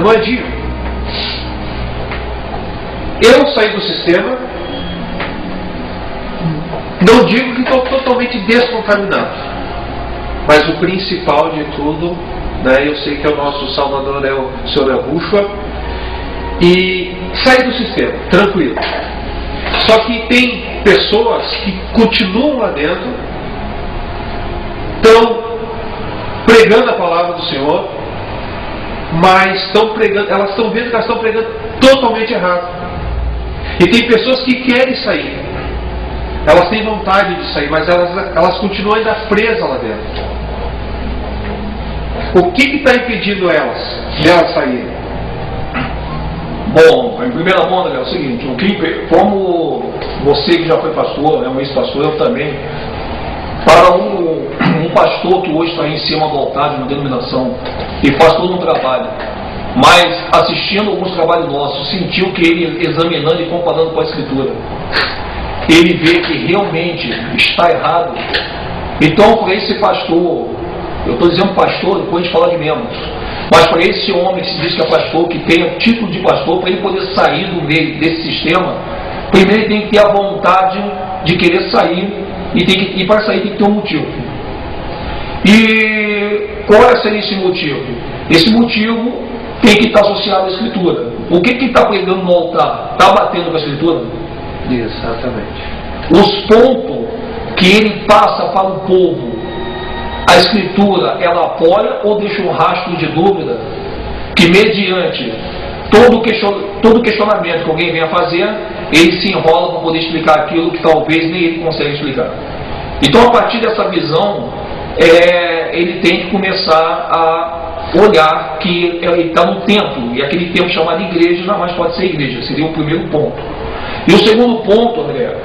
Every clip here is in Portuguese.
não é digno. Eu saí do sistema, não digo que estou totalmente descontaminado, mas o principal de tudo, né, eu sei que o nosso Salvador é o Senhor Yahushua, e saí do sistema, tranquilo. Só que tem pessoas que continuam lá dentro, estão pregando a palavra do Senhor, mas estão pregando, elas estão vendo que elas estão pregando totalmente errado. E tem pessoas que querem sair, elas têm vontade de sair, mas elas continuam ainda presas lá dentro. O que está impedindo elas saírem? Bom, em primeira mão, é o seguinte, como você que já foi pastor, um ex-pastor, eu também, para um pastor que hoje está em cima do altar de uma denominação e faz todo um trabalho, mas assistindo alguns trabalhos nossos, sentiu que ele, examinando e comparando com a Escritura, ele vê que realmente está errado. Então, para esse pastor, eu estou dizendo pastor, depois a gente fala de membros, mas para esse homem que se diz que é pastor, que tem o título de pastor, para ele poder sair do meio desse sistema, primeiro ele tem que ter a vontade de querer sair, e para sair tem que ter um motivo. E qual seria esse motivo? Esse motivo tem que estar associado à Escritura. O que está pregando no altar? Está batendo com a Escritura? Exatamente. Os pontos que ele passa para o povo, a Escritura, ela apoia ou deixa um rastro de dúvida que, mediante todo questionamento que alguém venha fazer, ele se enrola para poder explicar aquilo que talvez nem ele consegue explicar. Então, a partir dessa visão, ele tem que começar a olhar que ele está no templo, e aquele templo chamado igreja jamais pode ser igreja, seria o primeiro ponto. E o segundo ponto, André,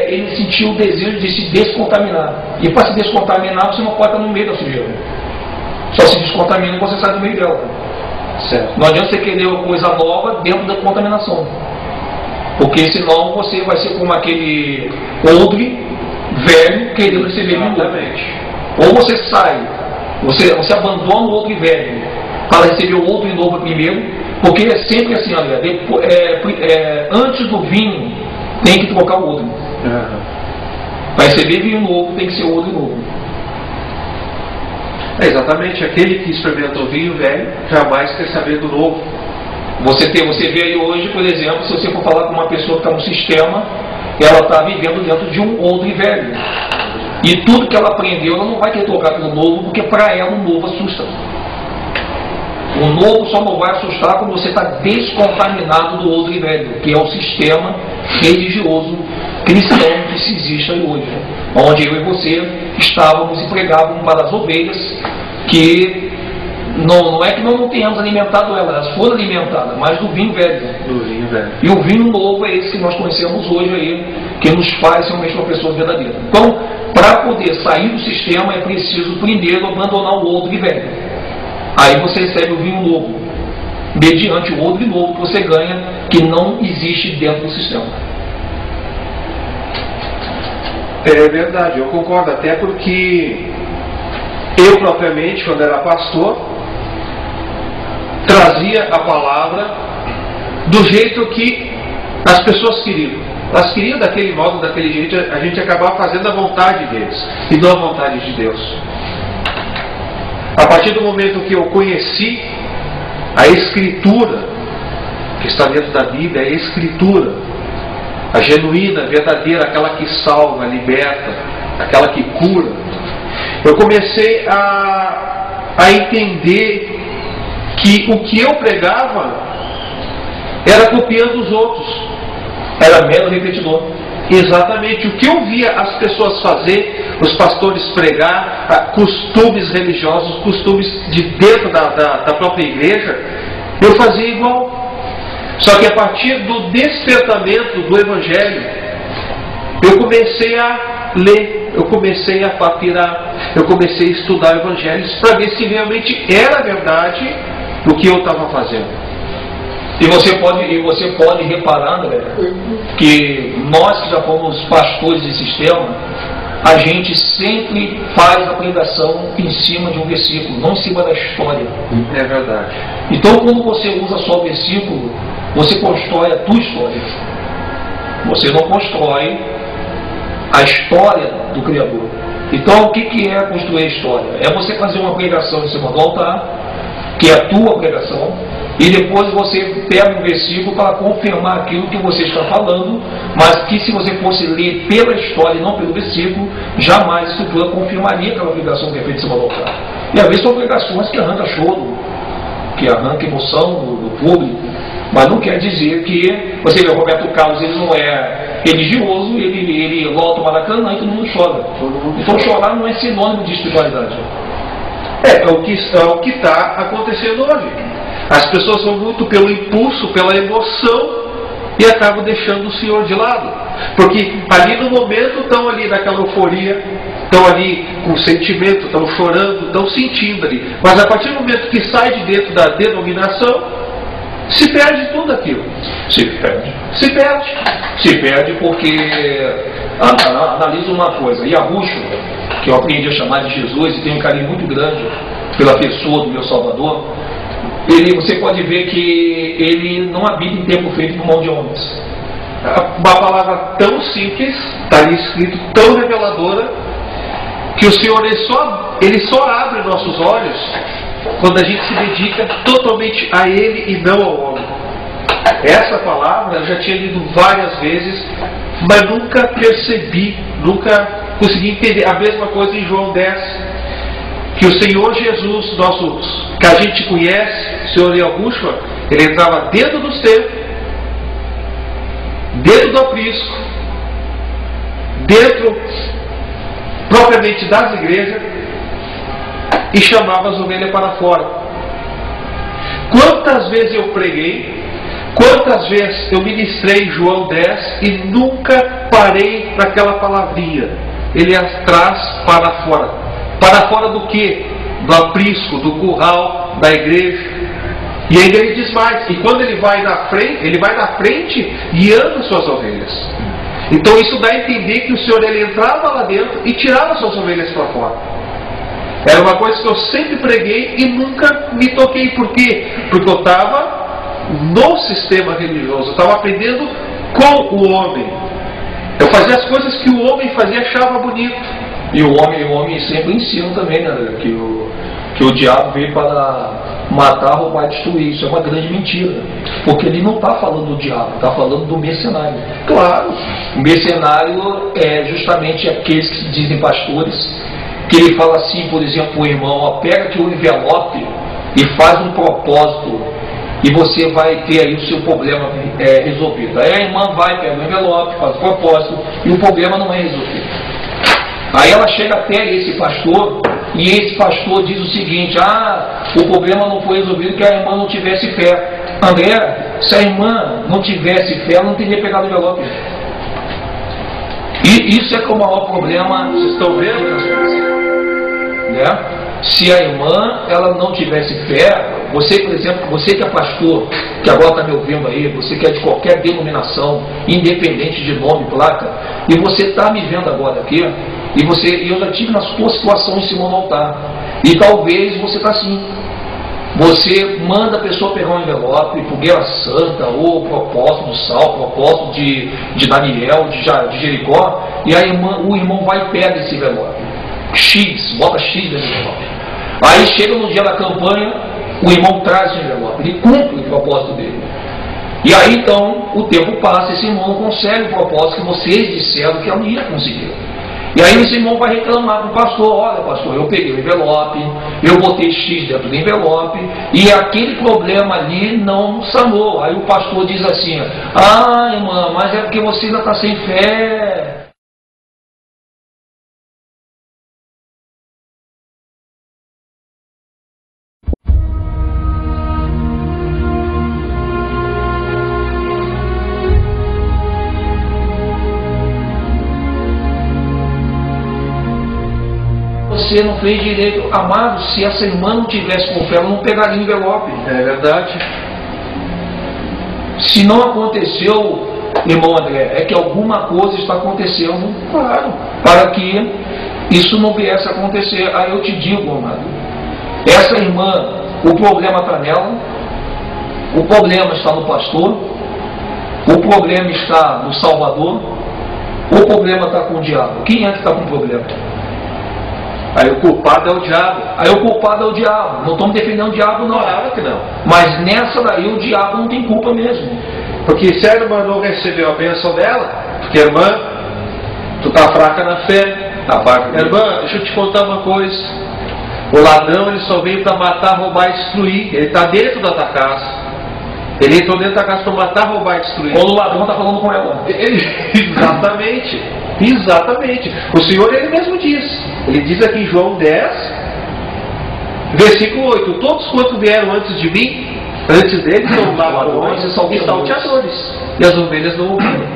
ele sentiu o desejo de se descontaminar. E para se descontaminar, você não pode estar no meio da sujeira. Só se descontamina e você sai do meio dela. Certo. Não adianta você querer uma coisa nova dentro da contaminação. Porque senão você vai ser como aquele odre velho querendo receber um novo. Ou você sai, você abandona o odre velho para receber o odre novo primeiro, porque é sempre assim, André, antes do vinho tem que trocar o odre. Para receber vinho novo tem que ser o odre novo. Exatamente, aquele que experimenta o vinho velho jamais quer saber do novo. Você vê aí hoje, por exemplo, se você for falar com uma pessoa que está no sistema, ela está vivendo dentro de um odre velho. E tudo que ela aprendeu, ela não vai querer trocar pelo novo, porque para ela o novo assusta. O novo só não vai assustar quando você está descontaminado do odre velho, que é o sistema religioso cristão que se existe aí hoje, onde eu e você estávamos e pregávamos para as ovelhas, que não é que nós não tenhamos alimentado elas foram alimentadas, mas do vinho velho. E o vinho novo é esse que nós conhecemos hoje aí, que nos faz realmente uma pessoa verdadeira. Então, para poder sair do sistema, é preciso primeiro abandonar o odre velho. Aí você recebe o vinho novo, mediante o odre novo que você ganha, que não existe dentro do sistema. É verdade, eu concordo, até porque eu propriamente, quando era pastor, trazia a palavra do jeito que as pessoas queriam. Elas queriam daquele modo, daquele jeito, a gente acabava fazendo a vontade deles e não a vontade de Deus. A partir do momento que eu conheci a Escritura, que está dentro da Bíblia, a Escritura, a genuína, verdadeira, aquela que salva, liberta, aquela que cura, eu comecei a entender que o que eu pregava era copiando os outros, era mero repetidor. Exatamente, o que eu via as pessoas fazer, os pastores pregar, costumes religiosos, costumes de dentro da própria igreja, eu fazia igual. Só que a partir do despertamento do Evangelho, eu comecei a ler, eu comecei a papirar, eu comecei a estudar evangelhos para ver se realmente era verdade o que eu estava fazendo. E você pode reparar, André, que nós que já fomos pastores de sistema, a gente sempre faz a pregação em cima de um versículo, não em cima da história. É verdade. Então, quando você usa só o versículo, você constrói a tua história. Você não constrói a história do Criador. Então, o que é construir a história? É você fazer uma pregação em cima do altar, que é a tua pregação, e depois você pega um versículo para confirmar aquilo que você está falando, mas que se você fosse ler pela história e não pelo versículo, jamais a escritura confirmaria aquela pregação que é feita em cima do altar. E às vezes são pregações que arrancam choro, que arrancam emoção do público, mas não quer dizer que, você vê, o Roberto Carlos, ele não é religioso, ele lota o Maracanã e todo mundo chora. Então chorar não é sinônimo de espiritualidade. É o que está acontecendo hoje. As pessoas vão muito pelo impulso, pela emoção, e acabam deixando o Senhor de lado. Porque ali no momento estão ali naquela euforia, estão ali com sentimento, estão chorando, estão sentindo ali. Mas a partir do momento que sai de dentro da denominação, se perde tudo aquilo. Se perde. Se perde. Se perde porque, analisa uma coisa, Yahushua, que eu aprendi a chamar de Jesus e tenho um carinho muito grande pela pessoa do meu Salvador, você pode ver que ele não habita em templo feito por mão de homens. Uma palavra tão simples, está ali escrito, tão reveladora, que o Senhor ele só abre nossos olhos quando a gente se dedica totalmente a Ele e não ao homem. Essa palavra eu já tinha lido várias vezes, mas nunca percebi, nunca consegui entender. A mesma coisa em João 10, que o Senhor Jesus, que a gente conhece, o Senhor Yahushua, ele entrava dentro dos templos, dentro do aprisco, dentro propriamente das igrejas, e chamava as ovelhas para fora. Quantas vezes eu preguei, quantas vezes eu ministrei em João 10 e nunca parei naquela palavrinha. Ele as traz para fora. Para fora do quê? Do aprisco, do curral, da igreja. E ainda ele diz mais, e quando ele vai na frente guiando suas ovelhas. Então isso dá a entender que o Senhor ele entrava lá dentro e tirava suas ovelhas para fora. Era uma coisa que eu sempre preguei e nunca me toquei. Por quê? Porque eu estava no sistema religioso, eu estava aprendendo com o homem. Eu fazia as coisas que o homem fazia e achava bonito. E o homem sempre ensina também, né, que o diabo veio para matar, roubar e destruir. Isso é uma grande mentira. Porque ele não está falando do diabo, está falando do mercenário. Claro, o mercenário é justamente aqueles que se dizem pastores, que ele fala assim, por exemplo, o irmão, ó, pega aqui o envelope e faz um propósito e você vai ter aí o seu problema resolvido. Aí a irmã vai, pega o envelope, faz o propósito e o problema não é resolvido. Aí ela chega até esse pastor e esse pastor diz o seguinte: o problema não foi resolvido porque a irmã não tivesse fé. André, se a irmã não tivesse fé, ela não teria pegado o envelope. E isso é que é o maior problema. Vocês estão vendo? Né? Se a irmã ela não tivesse fé, você, por exemplo, você que é pastor, que agora está me ouvindo aí, você que é de qualquer denominação, independente de nome, placa, e você está me vendo agora aqui, e eu já tive na sua situação em cima do altar, e talvez você está assim. Você manda a pessoa pegar um envelope, fogueira santa, ou propósito do sal, propósito de Daniel, de Jericó, e o irmão vai e pega esse envelope. X, bota X nesse envelope. Aí chega no dia da campanha, o irmão traz o envelope, ele cumpre o propósito dele. E aí então, o tempo passa, esse irmão não consegue o propósito que vocês disseram que ela ia conseguir. E aí esse irmão vai reclamar com o pastor: olha pastor, eu peguei o envelope, eu botei X dentro do envelope, e aquele problema ali não sanou. Aí o pastor diz assim: irmã, mas é porque você ainda está sem fé. Você não fez direito. Amado, se essa irmã não tivesse com fé, ela não pegaria o envelope. É verdade. Se não aconteceu irmão André, é que alguma coisa está acontecendo, claro, para que isso não viesse a acontecer. Aí eu te digo, amado, essa irmã, o problema está nela, o problema está no pastor, o problema está no Salvador, o problema está com o diabo. Quem é que está com o problema? Aí o culpado é o diabo. Aí o culpado é o diabo. Não estamos defendendo o diabo, não. Claro que não. Mas nessa daí o diabo não tem culpa mesmo. Porque se a irmã não recebeu a bênção dela, porque irmã, tu está fraca na fé, Tá fraca. Irmã, deixa eu te contar uma coisa. O ladrão ele só veio para matar, roubar e destruir. Ele está dentro da tua casa. Ele entrou dentro da casa para matar, roubar e destruir. Quando o ladrão está falando com ela. Exatamente. Exatamente. O Senhor ele mesmo diz. Ele diz aqui em João 10, versículo 8: todos quanto vieram antes de mim, antes dele, são ladrões e salteadores. E as ovelhas não ouviram.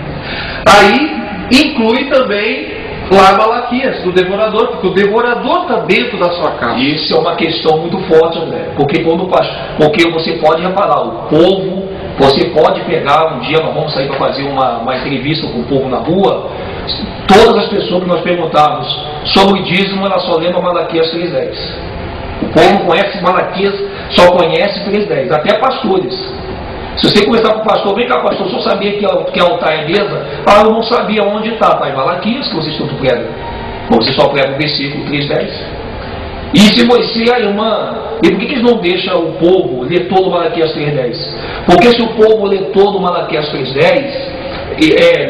Aí inclui também lá Malaquias, do devorador, porque o devorador está dentro da sua casa. Isso é uma questão muito forte, André. Porque você pode reparar, o povo, você pode pegar um dia, nós vamos sair para fazer uma entrevista com o povo na rua, todas as pessoas que nós perguntarmos sobre o dízimo, elas só lembram Malaquias 3:10. O povo não conhece Malaquias, só conhece 3:10, até pastores. Se você conversar com o pastor, vem cá, pastor, só sabia que altar é mesa? Ah, eu não sabia onde está. Está em Malaquias que vocês tanto pregam. Você só prega o versículo 3:10. E se você, a irmã, e por que eles não deixam o povo ler todo Malaquias 3:10? Porque se o povo ler todo Malaquias 3:10,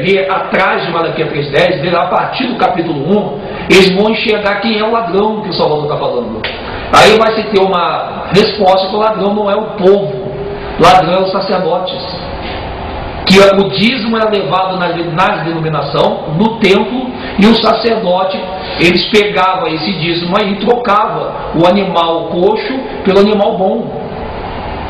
ler atrás de Malaquias 3:10, ler a partir do capítulo 1, eles vão enxergar quem é o ladrão que o Salvador está falando. Aí vai se ter uma resposta que o ladrão não é o povo. Ladrão é os sacerdotes, que o dízimo era levado nas denominação, no templo, e o sacerdote, eles pegavam esse dízimo aí e trocavam o animal coxo pelo animal bom.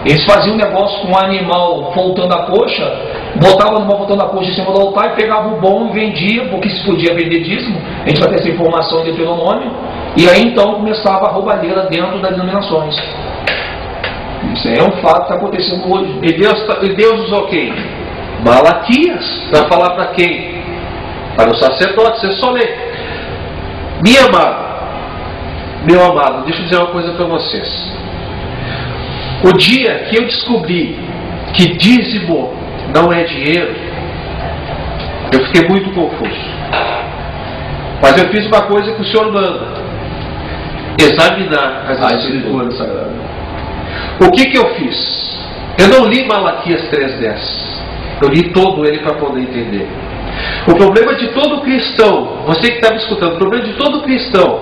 Eles faziam um negócio com o animal faltando a coxa, botavam o animal faltando a coxa em cima do altar e pegavam o bom e vendia, porque se podia vender dízimo. A gente vai ter essa informação em Deuteronômio, e aí então começava a roubalheira dentro das denominações. Isso é um fato que está acontecendo hoje. E Deus usou quem? Malaquias. Para falar para quem? Para os sacerdotes. Você só lê. Minha amada, meu amado, deixa eu dizer uma coisa para vocês. O dia que eu descobri que dízimo não é dinheiro, eu fiquei muito confuso. Mas eu fiz uma coisa que o Senhor manda: examinar as Escrituras Sagradas. O que eu fiz? Eu não li Malaquias 3:10. Eu li todo ele para poder entender. O problema de todo cristão, você que está me escutando, o problema de todo cristão,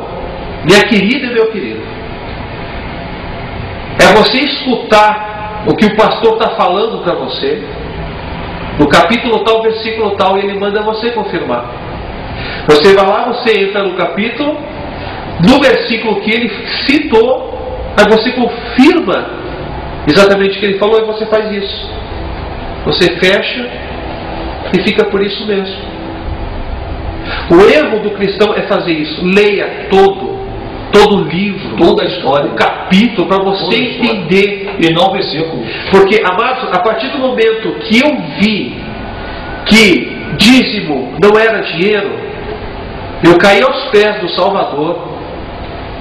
minha querida e meu querido, é você escutar o que o pastor está falando para você, no capítulo tal, versículo tal, e ele manda você confirmar. Você vai lá, você entra no capítulo, no versículo que ele citou, aí você confirma exatamente o que ele falou e você faz isso. Você fecha e fica por isso mesmo. O erro do cristão é fazer isso. Leia todo o livro, toda a história, o capítulo, para você entender. E não o versículo. Porque, amados, a partir do momento que eu vi que dízimo não era dinheiro, eu caí aos pés do Salvador,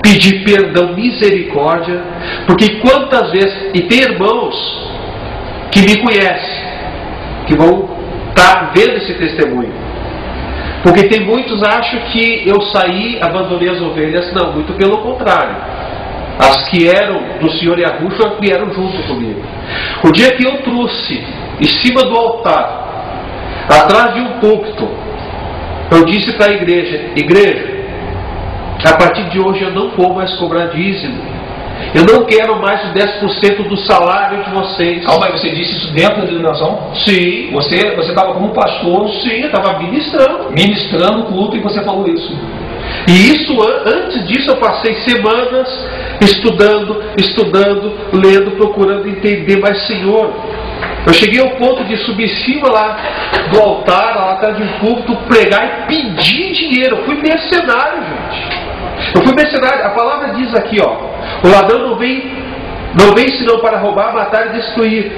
pedi perdão, misericórdia, porque quantas vezes, e tem irmãos que me conhecem, que vão estar vendo esse testemunho, porque tem muitos que acham que eu saí, abandonei as ovelhas. Não, muito pelo contrário. As que eram do Senhor e a Rúfia vieram junto comigo. O dia que eu trouxe em cima do altar, atrás de um púlpito, eu disse para a igreja, a partir de hoje eu não vou mais cobrar dízimo. Eu não quero mais os 10% do salário de vocês. Calma aí, você disse isso dentro da denominação? Sim. Você estava como pastor? Sim, eu estava ministrando. Ministrando o culto e você falou isso. E isso, antes disso eu passei semanas estudando, lendo, procurando entender. Mas, Senhor, eu cheguei ao ponto de subir em cima lá do altar, lá atrás de um púlpito, pregar e pedir dinheiro. Eu fui mercenário, gente. Eu fui mercenário. A palavra diz aqui, ó: o ladrão não vem senão para roubar, matar e destruir.